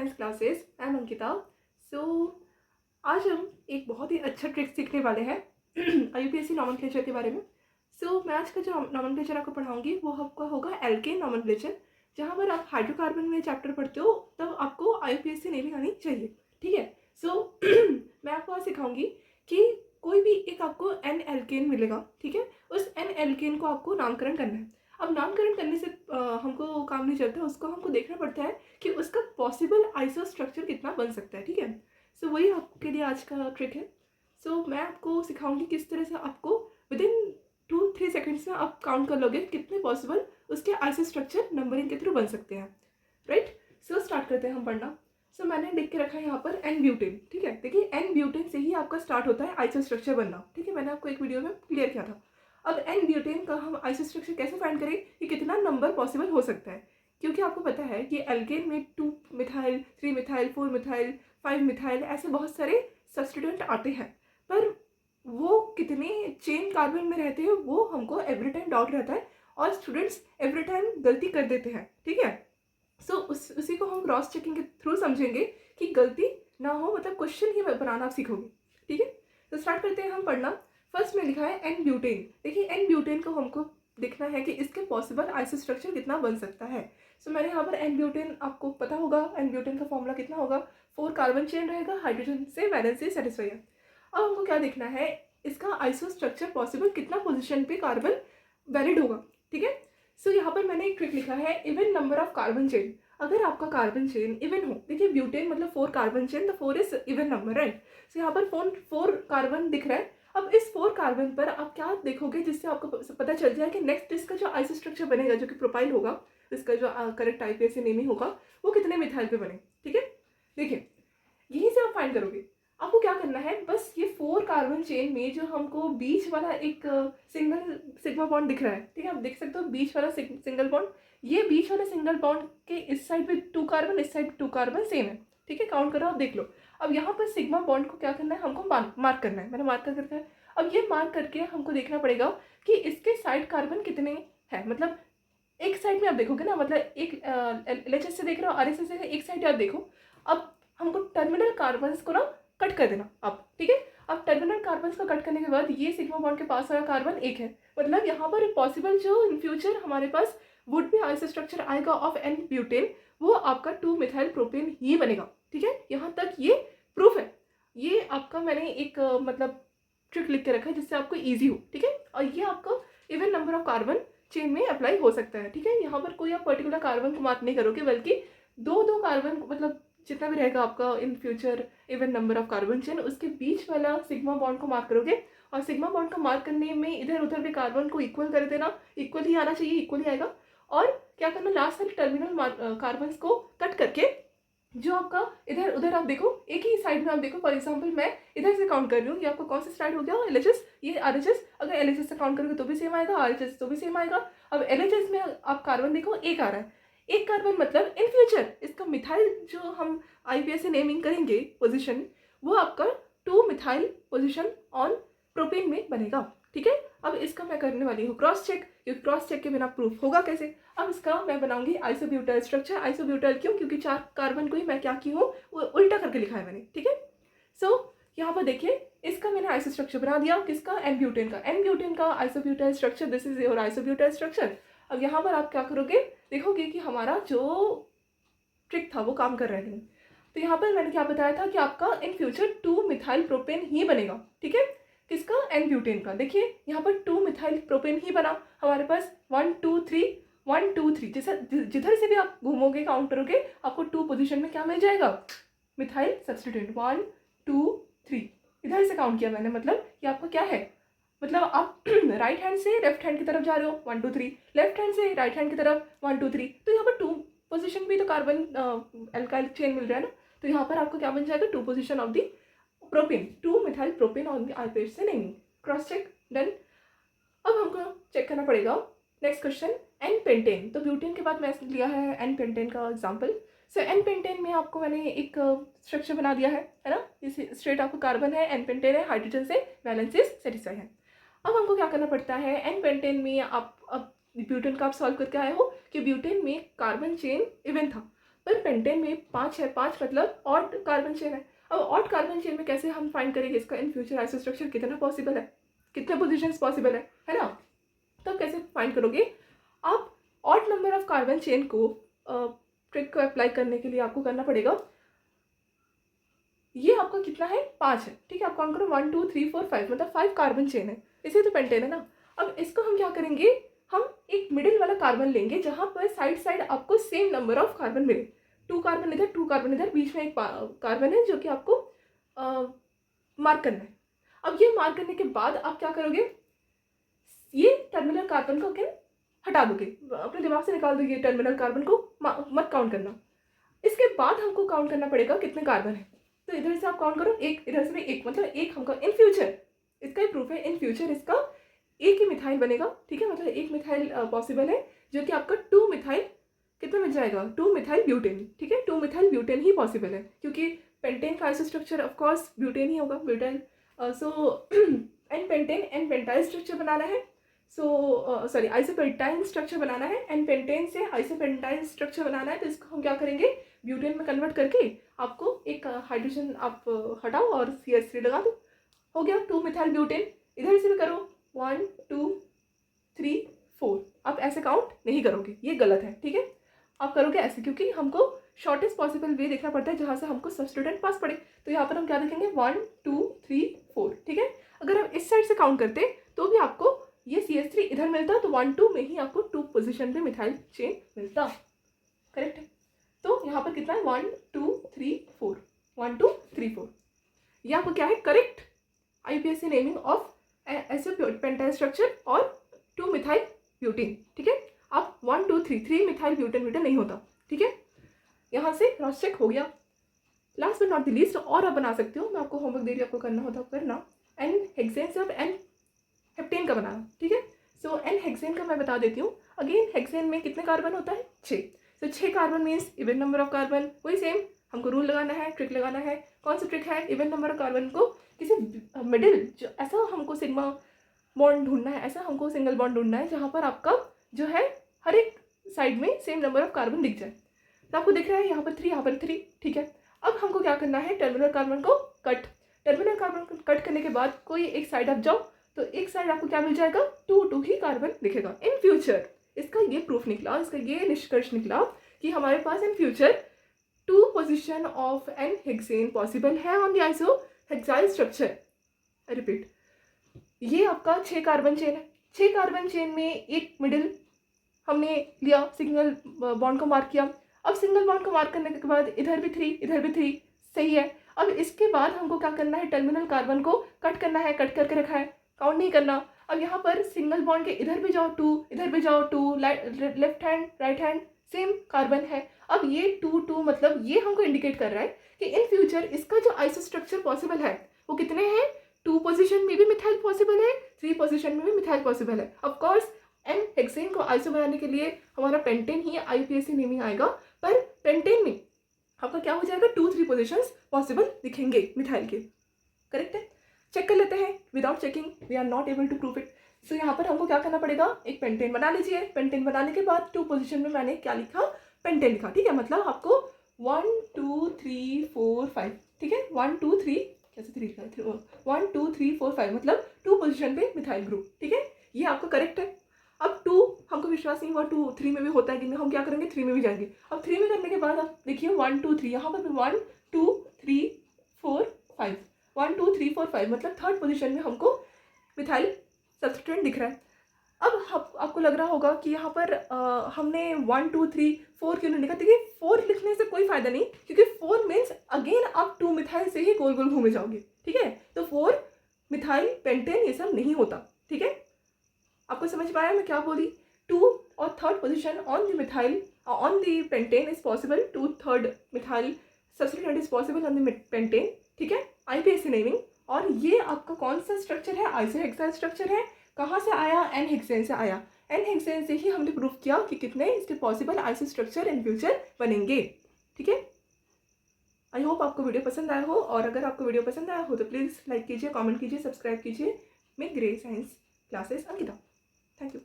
Science classes. I am Ankita. So आज हम एक बहुत ही अच्छा ट्रिक सीखने वाले हैं यूपीएससी नॉमेनक्लेचर के बारे में। मैं आज का जो नॉमेनक्लेचर आपको पढ़ाऊंगी वो आपका होगा एल्केन नॉमेनक्लेचर। जहाँ पर आप हाइड्रोकार्बन में चैप्टर पढ़ते हो तब आपको यूपीएससी नेमिंग आनी चाहिए, ठीक है। मैं आपको आज सिखाऊंगी कि कोई भी एक आपको एन एल्केन मिलेगा, ठीक है। उस एन एल्केन को आपको नामकरण करना है। अब नामकरण करने से हमको काम नहीं चलता, उसको हमको देखना पड़ता है कि उसका पॉसिबल आइसो स्ट्रक्चर कितना बन सकता है, ठीक है। वही आपके लिए आज का ट्रिक है। मैं आपको सिखाऊंगी किस तरह से आपको विदिन 2-3 सेकेंड्स में आप काउंट कर लोगे कितने पॉसिबल उसके आइसो स्ट्रक्चर नंबरिंग के थ्रू बन सकते हैं, राइट। स्टार्ट करते हैं हम पढ़ना। मैंने लिख के रखा है यहाँ पर एन ब्यूटेन, ठीक है। देखिए एन ब्यूटेन से ही आपका स्टार्ट होता है आइसो स्ट्रक्चर बनना, ठीक है। मैंने आपको एक वीडियो में क्लियर किया था। अब एन ब्यूटेन का हम आइसो स्ट्रक्चर कैसे फाइंड करें कि कितना नंबर पॉसिबल हो सकता है, क्योंकि आपको पता है कि एल्केन में 2 मिथाइल 3 मिथाइल 4 मिथाइल 5 मिथाइल ऐसे बहुत सारे सब्स्टिट्यूएंट आते हैं, पर वो कितने चेन कार्बन में रहते हैं वो हमको एवरी टाइम डाउट रहता है और स्टूडेंट्स एवरी टाइम गलती कर देते हैं, ठीक है। उसी को हम क्रॉस चेकिंग के थ्रू समझेंगे कि गलती ना हो, मतलब क्वेश्चन ही बनाना आप सीखोगे, ठीक है। स्टार्ट करते हैं हम पढ़ना। फर्स्ट में लिखा है एन ब्यूटेन। देखिए एन ब्यूटेन को हमको देखना है कि इसके पॉसिबल आइसो स्ट्रक्चर कितना बन सकता है। मैंने यहाँ पर एन ब्यूटेन, आपको पता होगा एन ब्यूटेन का फॉर्मूला कितना होगा, 4 कार्बन चेन रहेगा, हाइड्रोजन से वैलेंस से सेटिस्फाई है। अब हमको क्या देखना है, इसका आइसो स्ट्रक्चर पॉसिबल कितना पोजिशन पे कार्बन वैलिड होगा, ठीक है। यहाँ पर मैंने एक ट्रिक लिखा है even number of carbon chain. अगर आपका कार्बन चेन इवन हो, देखिए ब्यूटेन मतलब 4 कार्बन चेन, तो 4 इज इवन नंबर, राइट। यहाँ पर 4 कार्बन दिख रहा है। अब इस 4 कार्बन पर आप क्या देखोगे जिससे आपको पता चल जाए कि नेक्स्ट इसका जो आइसो स्ट्रक्चर बनेगा, जो कि प्रोपाइल होगा, इसका जो करेक्ट आईपीएससी नेमिंग होगा वो कितने मिथाइल पे बने, ठीक है। देखिए यहीं से आप फाइंड करोगे। आपको क्या करना है, बस ये 4 कार्बन चेन में जो हमको बीच वाला एक सिंगल सिग्मा बॉन्ड दिख रहा है, ठीक है। आप देख सकते हो बीच वाला सिंगल बॉन्ड, ये बीच वाले सिंगल बॉन्ड के इस साइड पे 2 कार्बन, इस साइड 2 कार्बन सेम है, ठीक है। काउंट करो, आप देख लो। अब यहाँ पर सिग्मा बॉन्ड को क्या करना है, हमको मार्क करना है। मैंने मार्क कर रखा है। अब ये मार्क करके हमको देखना पड़ेगा कि इसके साइड कार्बन कितने हैं। मतलब एक साइड में आप देखोगे ना, मतलब एक एलएचएस से देख रहे हो, आरएसएस से एक साइड आप देखो। अब हमको टर्मिनल कार्बन्स को ना कट कर देना आप, ठीक है। अब टर्मिनल कार्बन्स को कट करने के बाद ये सिग्मा बॉन्ड के पास वाला कार्बन 1 है, मतलब यहाँ पर पॉसिबल जो इन फ्यूचर हमारे पास वुड बी आइसो स्ट्रक्चर आएगा ऑफ एन ब्यूटेन, वो आपका 2 मिथाइल प्रोपेन ही बनेगा, ठीक है। यहाँ तक ये प्रूफ है। ये आपका मैंने एक मतलब ट्रिक लिख के रखा है जिससे आपको ईजी हो, ठीक है। और ये आपका even number of carbon chain में अप्लाई हो सकता है, ठीक है। यहाँ पर कोई आप पर्टिकुलर कार्बन को मार्क नहीं करोगे, बल्कि 2 कार्बन, मतलब जितना भी रहेगा आपका in future even number of carbon chain, उसके बीच वाला सिग्मा बॉन्ड को मार्क करोगे। और सिग्मा बॉन्ड को मार्क करने में इधर उधर भी कार्बन को इक्वल कर देना, इक्वल ही आना चाहिए, इक्वल ही आएगा। और क्या करना, लास्ट वाले टर्मिनल कार्बन को कट करके जो आपका इधर उधर आप देखो, एक ही साइड में आप देखो। फॉर एग्जांपल मैं इधर से काउंट कर रही हूँ, ये आपका कौन सा साइड हो गया, एलएचएस, ये आरएचएस। अगर एलएचएस से काउंट करोगे तो भी सेम आएगा, आरएचएस तो भी सेम आएगा। अब एलएचएस में आप कार्बन देखो 1 आ रहा है, 1 कार्बन, मतलब इन फ्यूचर इसका मिथाइल जो हम आईपीएससी नेमिंग करेंगे पोजिशन, वो आपका 2 मिथाइल पोजिशन ऑन प्रोपेन में बनेगा, ठीक है। अब इसका मैं करने वाली हूँ क्रॉस चेक, क्योंकि क्रॉस चेक के बिना प्रूफ होगा कैसे। अब इसका मैं बनाऊंगी आइसोब्यूटाइल स्ट्रक्चर। आइसोब्यूटाइल क्यों, क्योंकि 4 कार्बन को ही मैं क्या की हूँ, वो उल्टा करके लिखा है मैंने, ठीक है। यहाँ पर देखिए इसका मैंने आइसो स्ट्रक्चर बना दिया, किसका, एन ब्यूटेन का। एन ब्यूटेन का isobutyl structure, this is your isobutyl structure. अब यहाँ पर आप क्या करोगे, देखोगे कि हमारा जो ट्रिक था वो काम कर रहा है। तो यहाँ पर मैंने क्या बताया था कि आपका इन फ्यूचर 2 मिथाइल प्रोपेन ही बनेगा, ठीक है। किसका, एन ब्यूटेन का। देखिए यहाँ पर 2 मिथाइल प्रोपेन ही बना हमारे पास, 1 2 3 1 2 3। जैसा जिधर से भी आप घूमोगे काउंट करोगे आपको 2 पोजीशन में क्या मिल जाएगा, मिथाइल सब्स्टिट्यूएंट। 1 2 3 इधर से काउंट किया मैंने, मतलब ये आपका क्या है, मतलब आप राइट हैंड से लेफ्ट हैंड की तरफ जा रहे हो, 1 2 3, लेफ्ट हैंड से राइट हैंड की तरफ 1 2 3। तो यहाँ पर 2 पोजीशन भी तो कार्बन एल्काइल चेन मिल रहा है ना, तो यहाँ पर आपको क्या बन जाएगा, 2 position of the propane, 2 methyl propane on the IPSC naming. Cross check done. अब हमको चेक करना पड़ेगा नेक्स्ट क्वेश्चन, एन पेंटेन। तो ब्यूटेन के बाद मैंने लिया है एन पेंटेन का एग्जाम्पल। एन पेंटेन में आपको मैंने एक स्ट्रक्चर बना दिया है ना। इस स्ट्रेट आपको कार्बन है, एन पेंटेन है, हाइड्रोजन से वैलेंसेस सेटिस्फाई है। अब हमको क्या करना पड़ता है, एन पेंटेन में आप अब ब्यूटेन का आप सॉल्व करके आए हो कि ब्यूटेन में कार्बन चेन इवन था, पर पेंटेन में 5 है, 5 मतलब ऑड कार्बन चेन है। अब ऑड कार्बन चेन में कैसे हम फाइंड करेंगे इसका इन फ्यूचर आइसोस्ट्रक्चर कितना पॉसिबल है, कितने पोजिशंस पॉसिबल है ना। तब कैसे फाइंड करोगे आप odd number of carbon chain को ट्रिक को अप्लाई करने के लिए आपको करना पड़ेगा, ये आपका कितना है 5 है, ठीक है। आप काउंट करो 1 2 3 4 5 मतलब 5 कार्बन चेन है, इसे तो पेंटेन है ना। अब इसको हम क्या करेंगे, हम एक मिडिल वाला कार्बन लेंगे जहाँ पर साइड साइड आपको सेम नंबर ऑफ कार्बन मिले, 2 कार्बन इधर 2 कार्बन इधर, बीच में एक कार्बन है जो कि आपको मार्क करना है। अब ये मार्क करने के बाद आप क्या करोगे, ये टर्मिनल कार्बन को क्या हटा दोगे, अपने दिमाग से निकाल दोगे टर्मिनल कार्बन को, मत काउंट करना। इसके बाद हमको काउंट करना पड़ेगा कितने कार्बन है। तो इधर से आप काउंट करो, एक इधर से भी एक, मतलब एक हमको इन फ्यूचर, इसका ही प्रूफ है, इन फ्यूचर इसका एक ही मिथाइल बनेगा, ठीक है। मतलब एक मिथाइल पॉसिबल है जो कि आपका 2 मिथाइल कितना मिल जाएगा, 2 मिथाइल ब्यूटेन, ठीक है। 2 मिथाइल ब्यूटेन ही पॉसिबल है क्योंकि पेंटेन का आइसोस्ट्रक्चर ऑफकोर्स ब्यूटेन ही होगा, butane. So n pentane n pentyl structure बनाना है, सो सॉरी आइसोपेंटाइन स्ट्रक्चर बनाना है, एन पेंटेन से आइसोपेंटाइन स्ट्रक्चर बनाना है। तो इसको हम क्या करेंगे, ब्यूटेन में कन्वर्ट करके आपको एक हाइड्रोजन आप हटाओ और CH3 लगा दो, हो गया 2 मिथाइल ब्यूटेन। इधर से भी करो 1 2 3 4, आप ऐसे काउंट नहीं करोगे, ये गलत है, ठीक है। आप करोगे ऐसे क्योंकि हमको शॉर्टेस्ट पॉसिबल वे देखना पड़ता है जहाँ से हमको सब्स्टिट्यूएंट पास पड़े। तो यहाँ पर हम क्या देखेंगे 1 2 3 4, ठीक है। अगर हम इस साइड से काउंट करते तो भी आपको ये CH3 इधर मिलता, तो 1 2 में ही आपको 2 पोजिशन पे मिथाइल चेन मिलता, करेक्ट है। तो यहाँ पर कितना है 1 2 3 4, 1 2 3 4, ये आपको क्या है correct IUPAC naming of pentyl structure और 2 मिथाइल ब्यूटेन, ठीक है। अब 1 2 3 मिथाइल ब्यूटेन नहीं होता, ठीक है। यहाँ से क्रॉस चेक हो गया। Last but not the least, और आप बना सकते हो, मैं आपको होमवर्क दे रही हूँ, आपको करना होता करना। एन हेक्सेन से अब एन हेप्टेन का बनाना, ठीक है। सो एन हेक्सेन का मैं बता देती हूँ। अगेन हेक्सेन में कितने कार्बन होता है 6, तो 6 carbon means even number of carbon, वही सेम हमको रूल लगाना है, ट्रिक लगाना है। कौन सा ट्रिक है, इवन नंबर ऑफ कार्बन को किसी मिडिल जो ऐसा हमको सिग्मा बॉन्ड ढूंढना है, ऐसा हमको सिंगल बॉन्ड ढूंढना है जहाँ पर आपका जो है हर एक साइड में सेम नंबर ऑफ कार्बन दिख जाए। तो आपको दिख रहा है यहाँ पर 3, यहाँ पर 3, ठीक है। अब हमको क्या करना है, टर्मिनल कार्बन को कट, टर्मिनल कार्बन को कट करने के बाद कोई एक साइड आप जाओ तो एक साइड आपको क्या मिल जाएगा 2 2 ही कार्बन दिखेगा इन फ्यूचर। इसका ये प्रूफ निकला, इसका ये निष्कर्ष निकला कि हमारे पास in future 2 position of n hexane possible है on the isohexyl structure. Repeat, ये आपका 6 कार्बन चेन है, 6 कार्बन चेन में एक मिडिल हमने लिया, सिंगल बॉन्ड को मार्क किया। अब सिंगल बॉन्ड को मार्क करने के बाद इधर भी 3 इधर भी 3, सही है। अब इसके बाद हमको क्या करना है, टर्मिनल कार्बन को कट करना है, कट करके रखा है, काउंट नहीं करना। अब यहाँ पर सिंगल बॉन्ड के इधर भी जाओ 2, इधर भी जाओ 2, left hand right hand same carbon है। अब ये 2 2 मतलब ये हमको इंडिकेट कर रहा है कि इन फ्यूचर इसका जो आइसोस्ट्रक्चर पॉसिबल है वो कितने हैं, 2 पोजिशन में भी मिथाइल पॉसिबल है, 3 पोजिशन में भी मिथाइल पॉसिबल है। ऑफकोर्स एन हेक्सेन को आइसो बनाने के लिए हमारा पेंटेन ही IUPAC नेमिंग आएगा, पर पेंटेन में आपका क्या हो जाएगा 2 3 पोजिशंस पॉसिबल दिखेंगे मिथाइल के, करेक्ट है। चेक कर लेते हैं, without checking we are not able to prove it. So यहाँ पर हमको क्या करना पड़ेगा, एक पेंटेन बना लीजिए। पेंटेन बनाने के बाद 2 पोजिशन में मैंने क्या लिखा, पेंटेन लिखा, ठीक है। मतलब आपको 1 2 3 4 5, ठीक है। 1 2 3 कैसे 3 लिखा, 1 2 3 4 5 मतलब 2 पोजिशन पे मिथाइल ग्रुप, ठीक है। ये आपका करेक्ट है। अब 2 हमको विश्वास नहीं हुआ, 2 3 में भी होता है कि हम क्या करेंगे 3 में भी जाएंगे। अब 3 में करने के बाद आप देखिए 1 2 3, यहाँ पर भी 1 2 3 4 5, 1 2 3 4 5 मतलब थर्ड पोजीशन में हमको मिथाइल सब्स्टिट्यूएंट दिख रहा है। अब आपको लग रहा होगा कि यहाँ पर हमने 1 2 3 4 क्यों नहीं लिखा। देखिए 4 लिखने से कोई फायदा नहीं, क्योंकि 4 मीन्स अगेन आप 2 मिथाइल से ही गोल गोल घूमे जाओगे, ठीक है। तो 4 मिथाइल पेंटेन ये सब नहीं होता, ठीक है। आपको समझ में आया मैं क्या बोली, 2 और third position on the methyl on the pentane is possible, 2 third methyl substituent is possible on the pentane, ठीक है। IUPAC naming. और ये आपका कौन सा स्ट्रक्चर है, आइसोहेक्साइल स्ट्रक्चर है। कहाँ से आया, एन हेक्सेन से आया। एन हेक्सेन से ही हमने प्रूफ किया कि कितने इसके possible iso structure in future बनेंगे, ठीक है। आई होप आपको वीडियो पसंद आया हो, और अगर आपको वीडियो पसंद आया हो तो प्लीज़ लाइक कीजिए, कमेंट कीजिए, सब्सक्राइब कीजिए। मैं grey science classes Ankita. Thank you.